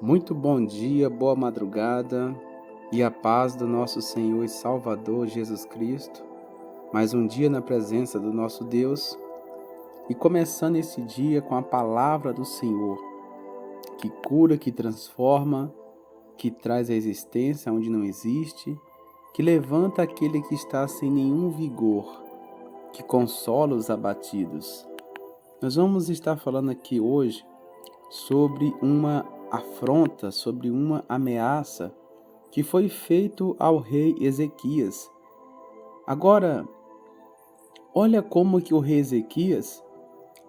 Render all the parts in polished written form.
Muito bom dia, boa madrugada e a paz do nosso Senhor e Salvador Jesus Cristo. Mais um dia na presença do nosso Deus e começando esse dia com a palavra do Senhor, que cura, que transforma, que traz a existência onde não existe, que levanta aquele que está sem nenhum vigor, que consola os abatidos. Nós vamos estar falando aqui hoje sobre uma afronta, sobre uma ameaça que foi feito ao rei Ezequias. Agora, olha como que o rei Ezequias,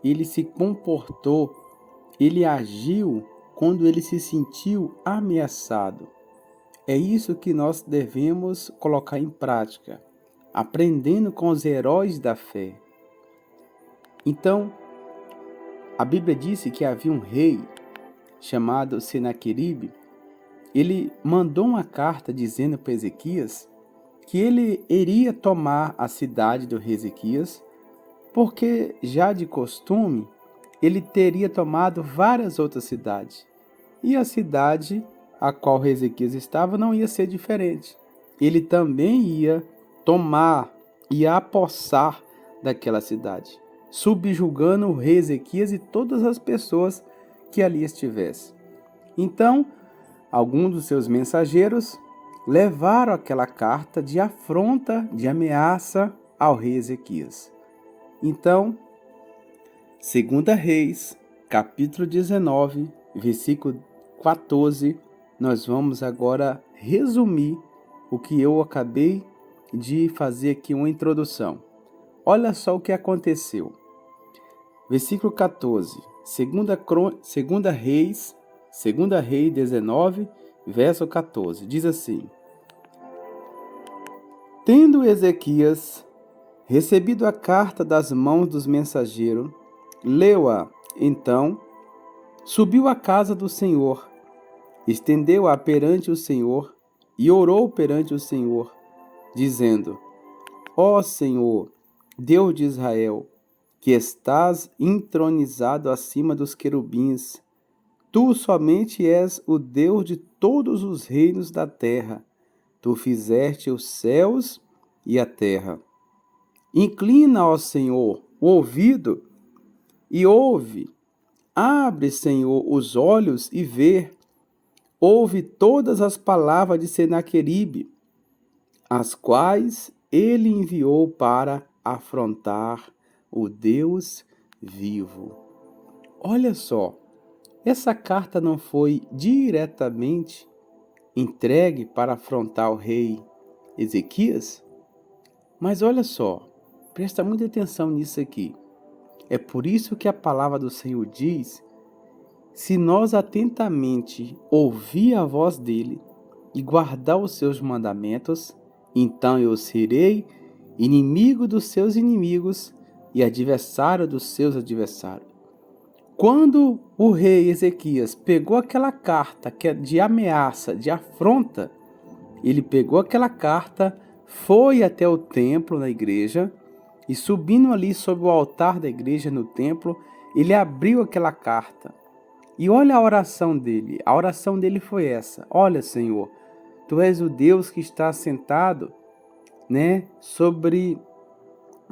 ele se comportou, ele agiu quando ele se sentiu ameaçado. É isso que nós devemos colocar em prática, aprendendo com os heróis da fé. Então, a Bíblia disse que havia um rei chamado Senaqueribe. Ele mandou uma carta dizendo para Ezequias que ele iria tomar a cidade do rei Ezequias, porque já de costume ele teria tomado várias outras cidades. E a cidade a qual o rei Ezequias estava não ia ser diferente. Ele também ia tomar, ia apossar daquela cidade, subjugando o rei Ezequias e todas as pessoas que ali estivessem. Então, alguns dos seus mensageiros levaram aquela carta de afronta, de ameaça ao rei Ezequias. Então, 2 Reis, capítulo 19, versículo 14, nós vamos agora resumir o que eu acabei de fazer aqui uma introdução. Olha só o que aconteceu. Versículo 14, 2 Reis 19, verso 14, diz assim: Tendo Ezequias recebido a carta das mãos dos mensageiros, leu-a, então, subiu à casa do Senhor, estendeu-a perante o Senhor e orou perante o Senhor, dizendo: Ó Senhor, Deus de Israel, que estás entronizado acima dos querubins, tu somente és o Deus de todos os reinos da terra. Tu fizeste os céus e a terra. Inclina, ó Senhor, o ouvido e ouve. Abre, Senhor, os olhos e vê. Ouve todas as palavras de Senaqueribe, as quais ele enviou para afrontar o Deus vivo. Olha só, essa carta não foi diretamente entregue para afrontar o rei Ezequias? Mas olha só, presta muita atenção nisso aqui. É por isso que a palavra do Senhor diz: se nós atentamente ouvir a voz dele e guardar os seus mandamentos, então eu serei inimigo dos seus inimigos e adversário dos seus adversários. Quando o rei Ezequias pegou aquela carta que é de ameaça, de afronta, ele pegou aquela carta, foi até o templo na igreja e subindo ali sobre o altar da igreja no templo, ele abriu aquela carta. E olha a oração dele. A oração dele foi essa: olha, Senhor, tu és o Deus que está sentado, sobre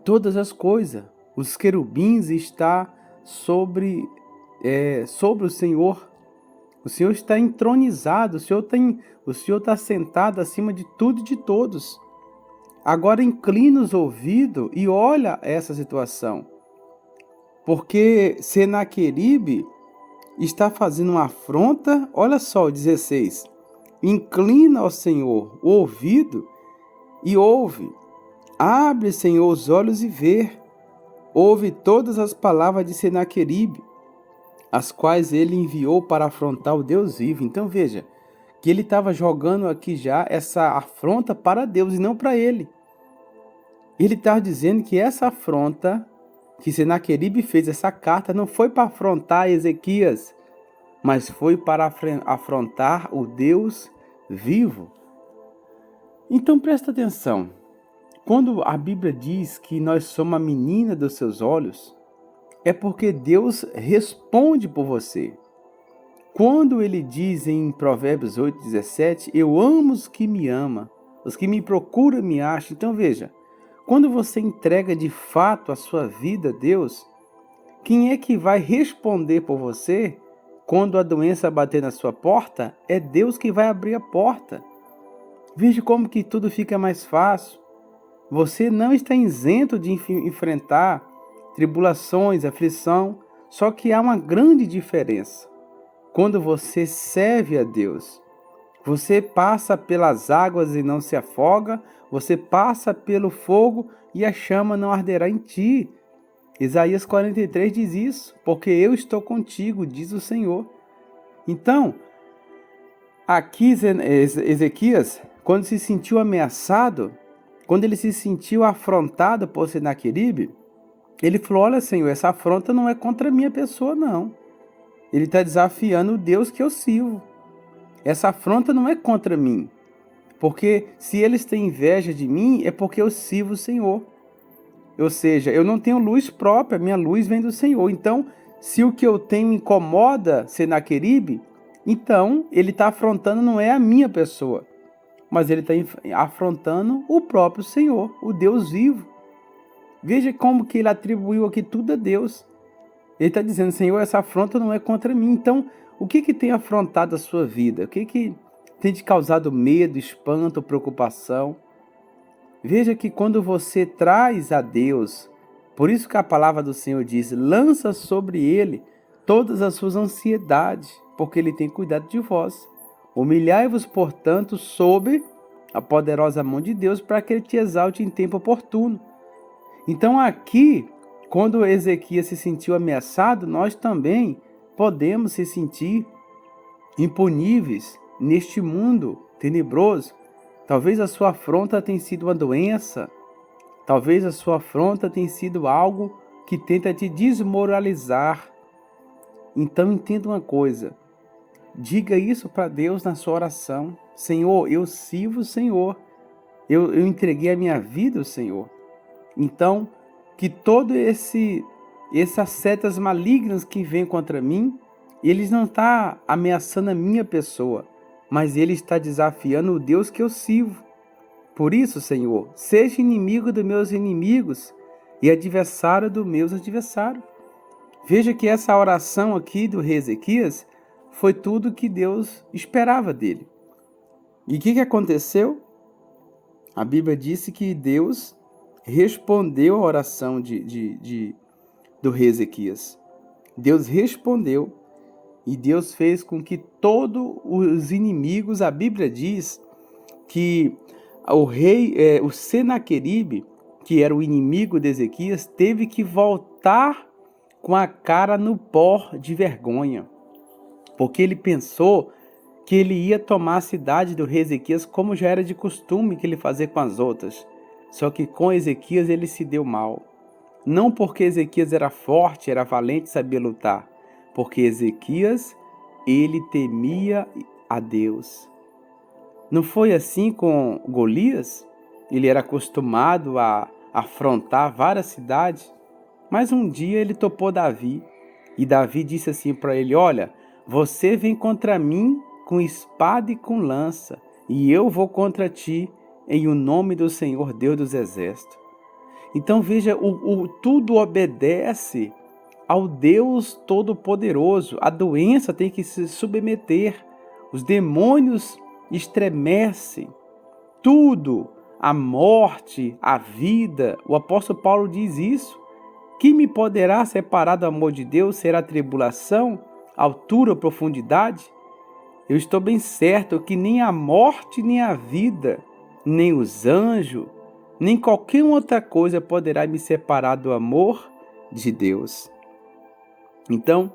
todas as coisas. Os querubins estão sobre o Senhor. O Senhor está entronizado, o Senhor está sentado acima de tudo e de todos. Agora inclina os ouvidos e olha essa situação. Porque Senaqueribe está fazendo uma afronta. Olha só o 16. Inclina ao Senhor o ouvido e ouve. Abre, Senhor, os olhos e vê. Ouve todas as palavras de Senaqueribe, as quais ele enviou para afrontar o Deus vivo. Então veja, que ele estava jogando aqui já essa afronta para Deus e não para ele. Ele estava dizendo que essa afronta que Senaqueribe fez, essa carta, não foi para afrontar Ezequias, mas foi para afrontar o Deus vivo. Então presta atenção. Quando a Bíblia diz que nós somos a menina dos seus olhos, é porque Deus responde por você. Quando ele diz em Provérbios 8:17, eu amo os que me amam, os que me procuram me acham. Então veja, quando você entrega de fato a sua vida a Deus, quem é que vai responder por você quando a doença bater na sua porta? É Deus que vai abrir a porta. Veja como que tudo fica mais fácil. Você não está isento de enfrentar tribulações, aflição, só que há uma grande diferença. Quando você serve a Deus, você passa pelas águas e não se afoga, você passa pelo fogo e a chama não arderá em ti. Isaías 43 diz isso, porque eu estou contigo, diz o Senhor. Então, aqui Ezequias, quando se sentiu ameaçado, quando ele se sentiu afrontado por Senaqueribe, ele falou, olha Senhor, essa afronta não é contra a minha pessoa não. Ele está desafiando o Deus que eu sirvo. Essa afronta não é contra mim, porque se eles têm inveja de mim, é porque eu sirvo o Senhor. Ou seja, eu não tenho luz própria, minha luz vem do Senhor. Então, se o que eu tenho incomoda Senaqueribe, então ele está afrontando não é a minha pessoa, mas ele está afrontando o próprio Senhor, o Deus vivo. Veja como que ele atribuiu aqui tudo a Deus. Ele está dizendo, Senhor, essa afronta não é contra mim. Então, o que tem afrontado a sua vida? O que tem te causado medo, espanto, preocupação? Veja que quando você traz a Deus, por isso que a palavra do Senhor diz, lança sobre Ele todas as suas ansiedades, porque Ele tem cuidado de vós. Humilhai-vos, portanto, sob a poderosa mão de Deus, para que Ele te exalte em tempo oportuno. Então aqui, quando Ezequias se sentiu ameaçado, nós também podemos se sentir impuníveis neste mundo tenebroso. Talvez a sua afronta tenha sido uma doença, talvez a sua afronta tenha sido algo que tenta te desmoralizar. Então entenda uma coisa, diga isso para Deus na sua oração. Senhor, eu sirvo o Senhor, eu entreguei a minha vida ao Senhor. Então, que todo essas setas malignas que vêm contra mim, eles não estão ameaçando a minha pessoa, mas ele está desafiando o Deus que eu sirvo. Por isso, Senhor, seja inimigo dos meus inimigos e adversário dos meus adversários. Veja que essa oração aqui do rei Ezequias foi tudo que Deus esperava dele. E o que aconteceu? A Bíblia disse que Deus respondeu a oração do rei Ezequias. Deus respondeu e Deus fez com que todos os inimigos, a Bíblia diz que o Senaqueribe, que era o inimigo de Ezequias, teve que voltar com a cara no pó de vergonha, porque ele pensou que ele ia tomar a cidade do rei Ezequias como já era de costume que ele fazia com as outras. Só que com Ezequias ele se deu mal. Não porque Ezequias era forte, era valente, sabia lutar, porque Ezequias, ele temia a Deus. Não foi assim com Golias? Ele era acostumado a afrontar várias cidades, mas um dia ele topou Davi, e Davi disse assim para ele, olha, você vem contra mim com espada e com lança, e eu vou contra ti em o nome do Senhor Deus dos Exércitos. Então veja, tudo obedece ao Deus Todo-Poderoso. A doença tem que se submeter, os demônios estremecem, tudo, a morte, a vida. O apóstolo Paulo diz isso. Que me poderá separar do amor de Deus? Será a tribulação, altura ou profundidade? Eu estou bem certo que nem a morte, nem a vida, nem os anjos, nem qualquer outra coisa poderá me separar do amor de Deus. Então,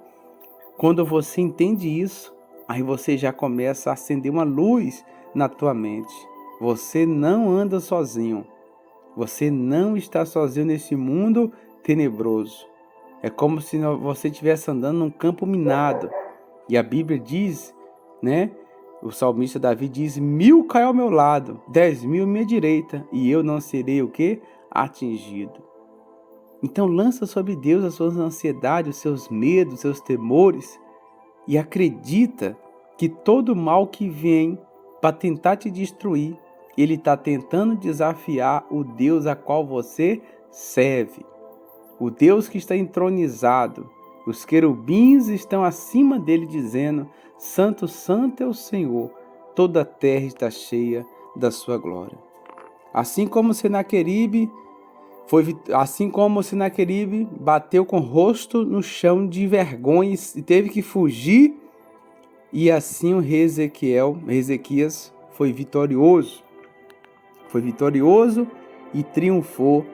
quando você entende isso, aí você já começa a acender uma luz na tua mente. Você não anda sozinho. Você não está sozinho nesse mundo tenebroso. É como se você estivesse andando num campo minado. E a Bíblia diz, né? O salmista Davi diz, 1000 caem ao meu lado, 10.000 à minha direita, e eu não serei o quê? Atingido. Então lança sobre Deus as suas ansiedades, os seus medos, os seus temores, e acredita que todo mal que vem para tentar te destruir, ele está tentando desafiar o Deus a qual você serve. O Deus que está entronizado. Os querubins estão acima dele dizendo: Santo, Santo é o Senhor, toda a terra está cheia da sua glória. Assim como Senaqueribe bateu com o rosto no chão de vergonha e teve que fugir, e assim o rei Ezequias foi vitorioso e triunfou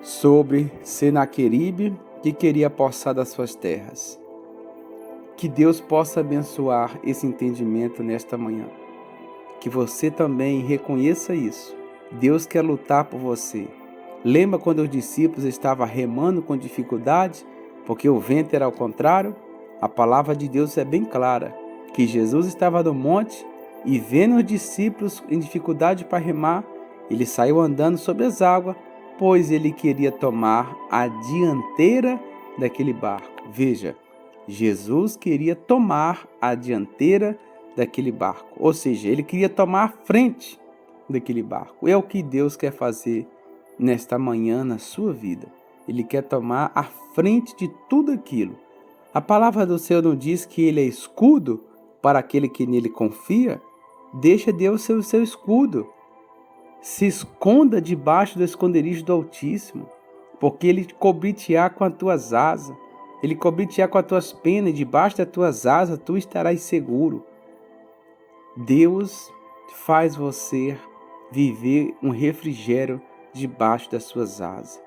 sobre Senaqueribe, que queria possar das suas terras. Que Deus possa abençoar esse entendimento nesta manhã. Que você também reconheça isso. Deus quer lutar por você. Lembra quando os discípulos estavam remando com dificuldade, porque o vento era ao contrário? A palavra de Deus é bem clara, que Jesus estava no monte e vendo os discípulos em dificuldade para remar, ele saiu andando sobre as águas, pois ele queria tomar a dianteira daquele barco. Veja, Jesus queria tomar a dianteira daquele barco, ou seja, ele queria tomar a frente daquele barco. É o que Deus quer fazer nesta manhã na sua vida. Ele quer tomar a frente de tudo aquilo. A palavra do Senhor não diz que ele é escudo para aquele que nele confia? Deixa Deus ser o seu escudo. Se esconda debaixo do esconderijo do Altíssimo, porque ele cobrir-te-á com as tuas asas, ele cobrir-te-á com as tuas penas, e debaixo das tuas asas tu estarás seguro. Deus faz você viver um refrigério debaixo das suas asas.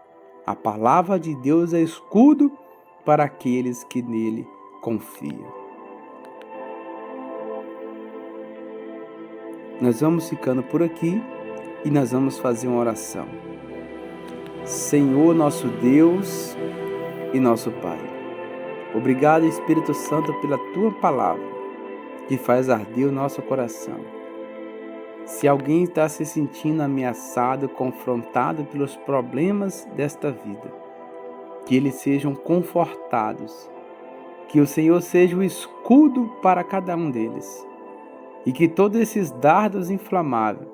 A palavra de Deus é escudo para aqueles que nele confiam. Nós vamos ficando por aqui e nós vamos fazer uma oração. Senhor, nosso Deus e nosso Pai, obrigado, Espírito Santo, pela Tua palavra, que faz arder o nosso coração. Se alguém está se sentindo ameaçado, confrontado pelos problemas desta vida, que eles sejam confortados, que o Senhor seja o escudo para cada um deles, e que todos esses dardos inflamáveis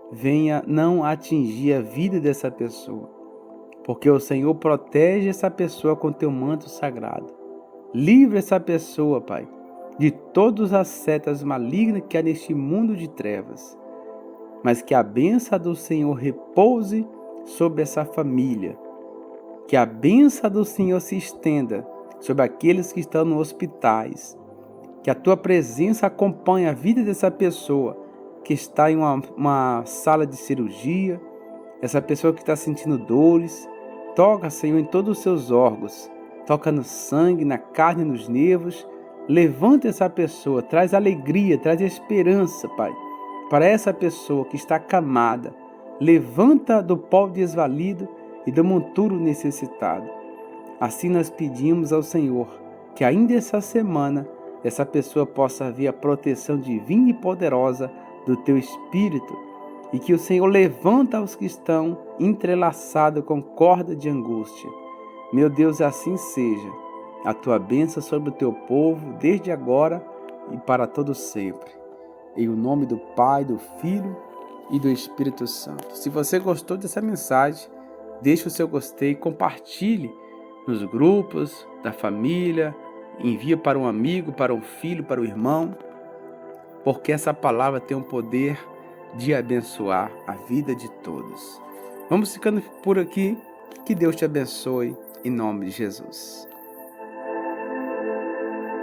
venha não atingir a vida dessa pessoa, porque o Senhor protege essa pessoa com teu manto sagrado. Livre essa pessoa, Pai, de todas as setas malignas que há neste mundo de trevas, mas que a bênção do Senhor repouse sobre essa família, que a bênção do Senhor se estenda sobre aqueles que estão nos hospitais, que a tua presença acompanhe a vida dessa pessoa que está em uma sala de cirurgia, essa pessoa que está sentindo dores. Toca, Senhor, em todos os seus órgãos, toca no sangue, na carne, nos nervos. Levanta essa pessoa, traz alegria, traz esperança, Pai, para essa pessoa que está acamada. Levanta do pó desvalido e do monturo necessitado. Assim nós pedimos ao Senhor que ainda essa semana essa pessoa possa ver a proteção divina e poderosa do teu Espírito, e que o Senhor levanta os que estão entrelaçados com corda de angústia. Meu Deus, assim seja. A tua bênção sobre o teu povo, desde agora e para todo sempre. Em o nome do Pai, do Filho e do Espírito Santo. Se você gostou dessa mensagem, deixe o seu gostei e compartilhe nos grupos da família, envia para um amigo, para um filho, para o irmão, porque essa palavra tem o poder de abençoar a vida de todos. Vamos ficando por aqui. Que Deus te abençoe, em nome de Jesus.